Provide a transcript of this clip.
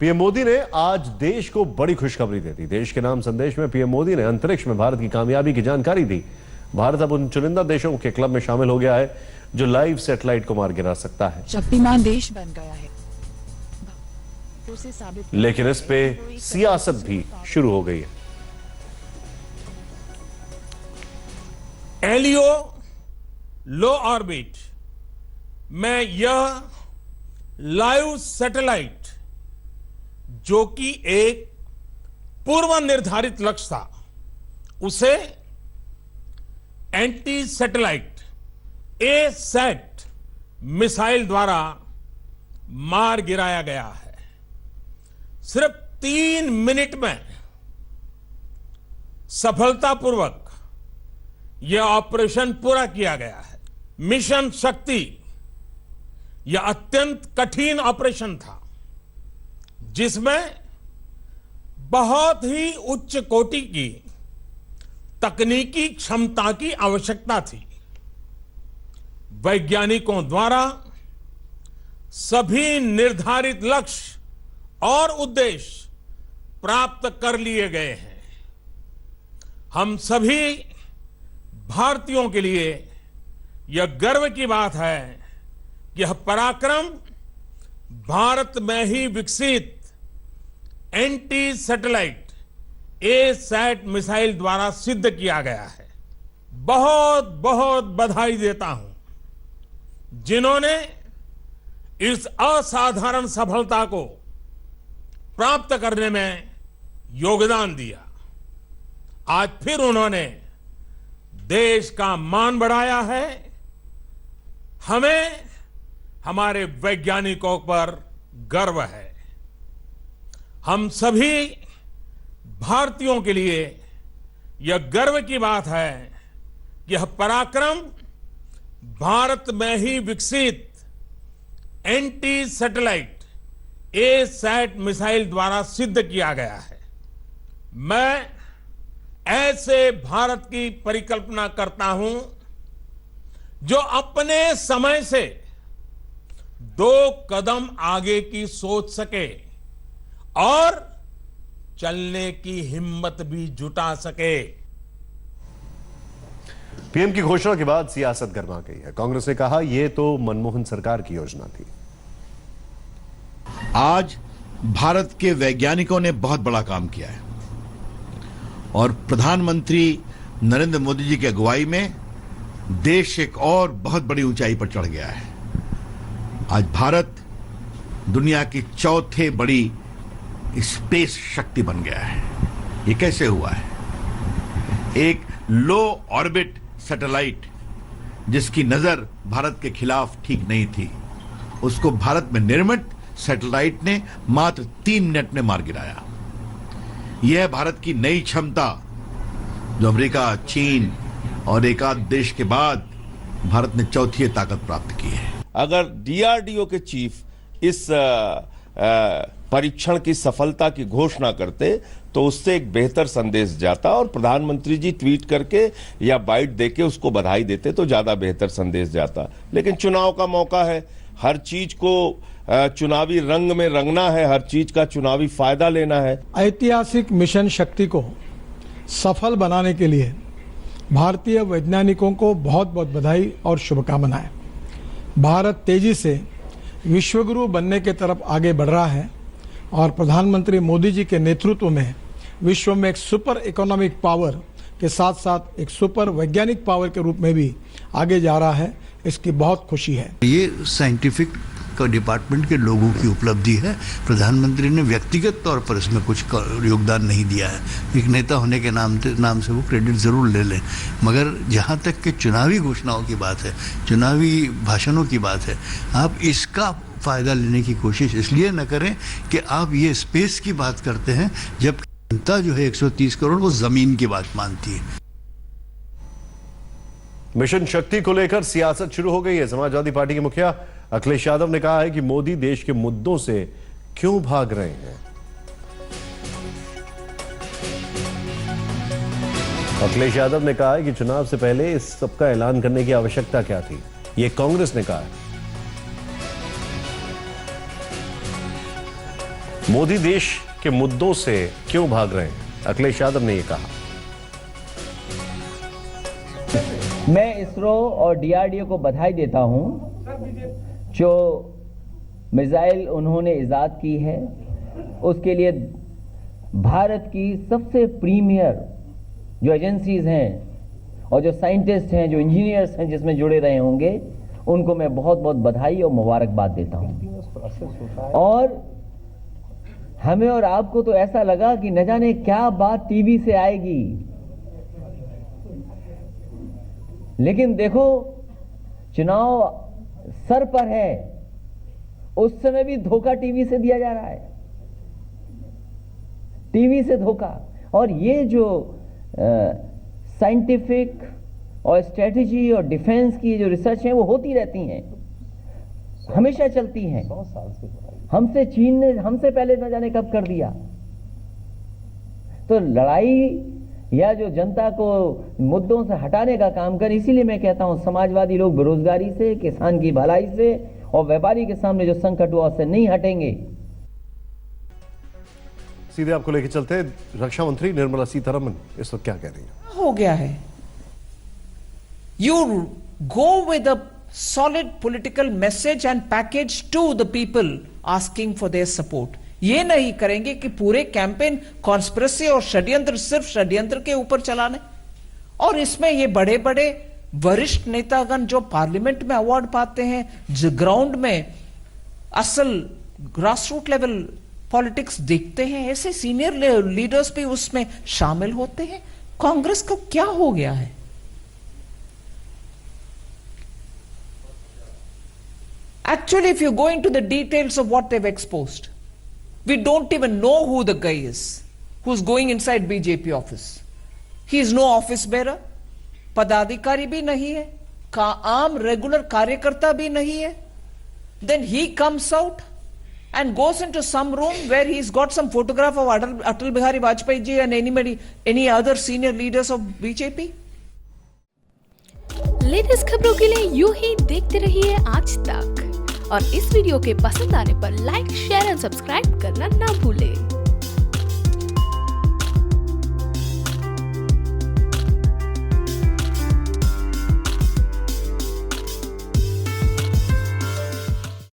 PM Modi ने आज देश को बड़ी खुशखबरी दे दी। देश के नाम संदेश में पीएम मोदी ने अंतरिक्ष में भारत की कामयाबी की जानकारी दी। भारत अब उन चुनिंदा देशों के क्लब में शामिल हो गया है जो लाइव सैटेलाइट को मार गिरा सकता है। शक्तिमान देश बन गया है। लेकिन इस पे सियासत भी शुरू हो गई है। एलियो लो ऑर्बिट में यह लाइव सैटेलाइट, जो कि एक पूर्व निर्धारित लक्ष्य था, उसे एंटी सैटेलाइट ए-सैट मिसाइल द्वारा मार गिराया गया है। सिर्फ 3 मिनट में सफलतापूर्वक यह ऑपरेशन पूरा किया गया है। मिशन शक्ति यह अत्यंत कठिन ऑपरेशन था, जिसमें बहुत ही उच्च कोटि की तकनीकी क्षमता की आवश्यकता थी। वैज्ञानिकों द्वारा सभी निर्धारित लक्ष्य और उद्देश्य प्राप्त कर लिए गए हैं। हम सभी भारतीयों के लिए यह गर्व की बात है कि यह पराक्रम भारत में ही विकसित एंटी सैटेलाइट ए-सैट मिसाइल द्वारा सिद्ध किया गया है। बहुत बहुत बधाई देता हूं जिन्होंने इस असाधारण सफलता को प्राप्त करने में योगदान दिया। आज फिर उन्होंने देश का मान बढ़ाया है। हमें हमारे वैज्ञानिकों पर गर्व है। हम सभी भारतीयों के लिए यह गर्व की बात है कि यह पराक्रम भारत में ही विकसित एंटी सैटेलाइट ए-सैट मिसाइल द्वारा सिद्ध किया गया है। मैं ऐसे भारत की परिकल्पना करता हूं जो अपने समय से 2 कदम आगे की सोच सके और चलने की हिम्मत भी जुटा सके। पीएम की घोषणा के बाद सियासत गर्मा गई है। कांग्रेस ने कहा यह तो मनमोहन सरकार की योजना थी। आज भारत के वैज्ञानिकों ने बहुत बड़ा काम किया है और प्रधानमंत्री नरेंद्र मोदी जी की अगुवाई में देश एक और बहुत बड़ी ऊंचाई पर चढ़ गया है। आज भारत दुनिया की 4थे बड़ी स्पेस शक्ति बन गया है। ये कैसे हुआ है? एक लो ऑर्बिट सैटेलाइट जिसकी नजर भारत के खिलाफ ठीक नहीं थी, उसको भारत में निर्मित सैटेलाइट ने मात्र 3 मिनट में मार गिराया। यह है भारत की नई क्षमता, जो अमेरिका, चीन और एक आध देश के बाद भारत ने 4थी ताकत प्राप्त की है। अगर डीआरडीओ के चीफ इस परीक्षण की सफलता की घोषणा करते तो उससे एक बेहतर संदेश जाता और प्रधानमंत्री जी ट्वीट करके या बाइट देके उसको बधाई देते तो ज्यादा बेहतर संदेश जाता। लेकिन चुनाव का मौका है, हर चीज को चुनावी रंग में रंगना है, हर चीज का चुनावी फायदा लेना है। ऐतिहासिक मिशन शक्ति को सफल बनाने के लिए भारतीय वैज्ञानिकों को बहुत बहुत बधाई और शुभकामनाएं। भारत तेजी से विश्वगुरु बनने के तरफ आगे बढ़ रहा है और प्रधानमंत्री मोदी जी के नेतृत्व में विश्व में एक सुपर इकोनॉमिक पावर के साथ साथ एक सुपर वैज्ञानिक पावर के रूप में भी आगे जा रहा है। इसकी बहुत खुशी है। ये साइंटिफिक डिपार्टमेंट के लोगों की उपलब्धि है। प्रधानमंत्री ने व्यक्तिगत तौर पर इसमें कुछ योगदान नहीं दिया है। एक नेता होने के नाम से वो क्रेडिट जरूर ले लें, मगर जहाँ तक कि चुनावी घोषणाओं की बात है, चुनावी भाषणों की बात है, आप इसका फायदा लेने की कोशिश इसलिए न करें कि आप ये स्पेस की बात करते हैं, जब जनता जो है 130 करोड़ वो जमीन की बात मानती है। मिशन शक्ति को लेकर सियासत शुरू हो गई है। समाजवादी पार्टी के मुखिया अखिलेश यादव ने कहा है कि मोदी देश के मुद्दों से क्यों भाग रहे हैं। अखिलेश यादव ने कहा है कि चुनाव से पहले इस सबका ऐलान करने की आवश्यकता क्या थी, ये कांग्रेस ने कहा है। मोदी देश के मुद्दों से क्यों भाग रहे हैं, अखिलेश यादव ने यह कहा। मैं इसरो और डीआरडीओ को बधाई देता हूं जो मिसाइल उन्होंने इजाद की है, उसके लिए भारत की सबसे प्रीमियर जो एजेंसीज हैं और जो साइंटिस्ट हैं, जो इंजीनियर्स हैं जिसमें जुड़े रहे होंगे, उनको मैं बहुत बहुत बधाई और मुबारकबाद देता हूं। और हमें और आपको तो ऐसा लगा कि न जाने क्या बात टीवी से आएगी, लेकिन देखो चुनाव सर पर है, उस समय भी धोखा टीवी से दिया जा रहा है, टीवी से धोखा। और ये जो साइंटिफिक और स्ट्रेटजी और डिफेंस की जो रिसर्च है वो होती रहती हैं, हमेशा चलती हैं। हमसे चीन ने हमसे पहले न जाने कब कर दिया। तो लड़ाई या जो जनता को मुद्दों से हटाने का काम कर, इसीलिए मैं कहता हूं समाजवादी लोग बेरोजगारी से, किसान की भलाई से और व्यापारी के सामने जो संकट हुआ उससे नहीं हटेंगे। सीधे आपको लेके चलते, रक्षा मंत्री निर्मला सीतारमण इस वक्त क्या कह रही है? हो गया है, you go with a solid political message and package to the people asking for their support। ये नहीं करेंगे कि पूरे कैंपेन कॉन्स्पिरेसी और षड्यंत्र सिर्फ षड्यंत्र के ऊपर चलाने। और इसमें ये बड़े बड़े वरिष्ठ नेतागण जो पार्लियामेंट में अवार्ड पाते हैं, जो ग्राउंड में असल ग्रासरूट लेवल पॉलिटिक्स देखते हैं, ऐसे सीनियर लीडर्स भी उसमें शामिल होते हैं। कांग्रेस को क्या हो गया है? Actually, if you go into the details of what they've exposed, we don't even know who the guy is who's going inside BJP office. He is no office bearer, पदाधिकारी भी नहीं है, आम रेगुलर कार्यकर्ता भी नहीं है. Then he comes out and goes into some room where he's got some photograph of Atal Bihari Vajpayee ji and any other senior leaders of BJP. Latest खबरों के लिए यूं ही देखते रहिए आज तक, और इस वीडियो के पसंद आने पर लाइक, शेयर एंड सब्सक्राइब करना ना भूलें।